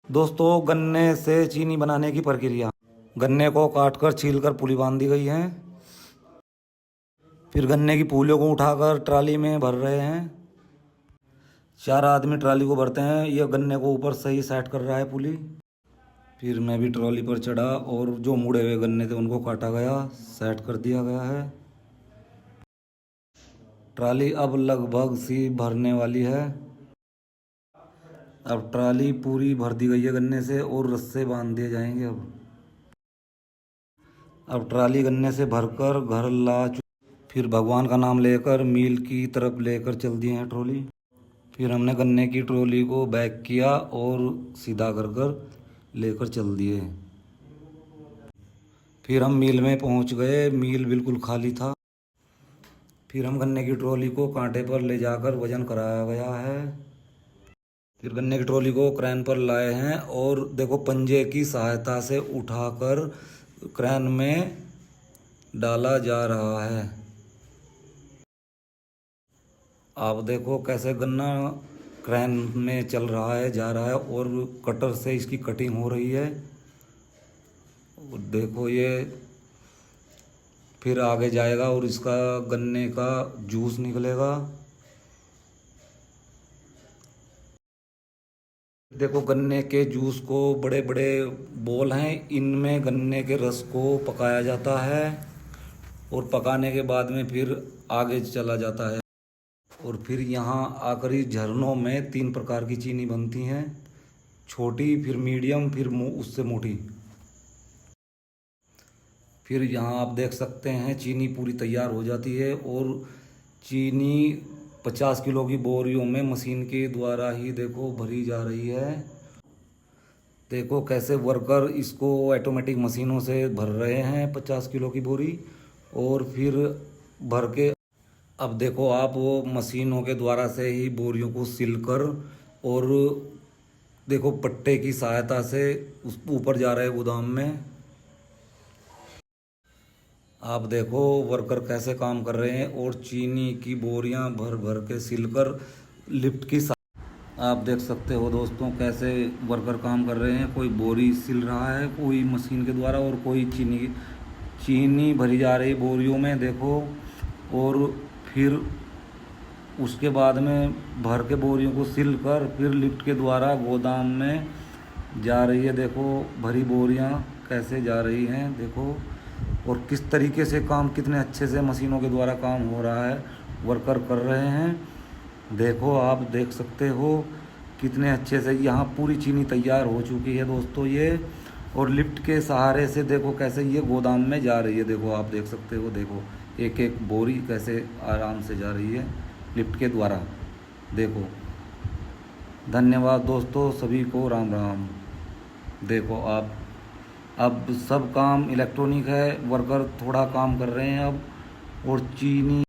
दोस्तों, गन्ने से चीनी बनाने की प्रक्रिया। गन्ने को काटकर छीलकर पुली बांध दी गई है। फिर गन्ने की पुलियों को उठाकर ट्राली में भर रहे हैं। 4 आदमी ट्राली को भरते हैं। यह गन्ने को ऊपर सही सेट कर रहा है पुली। फिर मैं भी ट्रॉली पर चढ़ा और जो मुड़े हुए गन्ने थे उनको काटा गया, सेट कर दिया गया है। ट्राली अब लगभग सी भरने वाली है। अब ट्राली पूरी भर दी गई है गन्ने से और रस्से बांध दिए जाएंगे। अब ट्राली गन्ने से भरकर घर फिर भगवान का नाम लेकर मिल की तरफ लेकर चल दिए हैं ट्रॉली। फिर हमने गन्ने की ट्रॉली को बैक किया और सीधा कर कर लेकर चल दिए। फिर हम मिल में पहुंच गए। मिल बिल्कुल खाली था। फिर हम गन्ने की ट्रॉली को कांटे पर ले जाकर वजन कराया गया है। फिर गन्ने की ट्रॉली को क्रेन पर लाए हैं और देखो पंजे की सहायता से उठाकर क्रेन में डाला जा रहा है। आप देखो कैसे गन्ना क्रेन में चल रहा है, जा रहा है और कटर से इसकी कटिंग हो रही है। और देखो ये फिर आगे जाएगा और इसका गन्ने का जूस निकलेगा। देखो गन्ने के जूस को बड़े बड़े बोल हैं, इनमें गन्ने के रस को पकाया जाता है और पकाने के बाद में फिर आगे चला जाता है। और फिर यहाँ आखिरी झरनों में 3 प्रकार की चीनी बनती हैं, छोटी, फिर मीडियम, फिर उससे मोटी। फिर यहाँ आप देख सकते हैं चीनी पूरी तैयार हो जाती है और चीनी 50 किलो की बोरियों में मशीन के द्वारा ही देखो भरी जा रही है। देखो कैसे वर्कर इसको ऑटोमेटिक मशीनों से भर रहे हैं 50 किलो की बोरी और फिर भर के अब देखो आप वो मशीनों के द्वारा से ही बोरियों को सिलकर और देखो पट्टे की सहायता से उस ऊपर जा रहे हैं गोदाम में। आप देखो वर्कर कैसे काम कर रहे हैं और चीनी की बोरियां भर भर के सिलकर लिफ्ट की आप देख सकते हो दोस्तों कैसे वर्कर काम कर रहे हैं। कोई बोरी सिल रहा है, कोई मशीन के द्वारा और कोई चीनी भरी जा रही बोरियों में देखो। और फिर उसके बाद में भर के बोरियों को सिल कर फिर लिफ्ट के द्वारा गोदाम में जा रही है। देखो भरी बोरियां कैसे जा रही हैं देखो, और किस तरीके से काम, कितने अच्छे से मशीनों के द्वारा काम हो रहा है, वर्कर कर रहे हैं। देखो आप देख सकते हो कितने अच्छे से यहाँ पूरी चीनी तैयार हो चुकी है दोस्तों ये। और लिफ्ट के सहारे से देखो कैसे ये गोदाम में जा रही है। देखो आप देख सकते हो, देखो एक एक बोरी कैसे आराम से जा रही है लिफ्ट के द्वारा। देखो धन्यवाद दोस्तों, सभी को राम राम। देखो आप अब सब काम इलेक्ट्रॉनिक है, वर्कर थोड़ा काम कर रहे हैं अब। और चीनी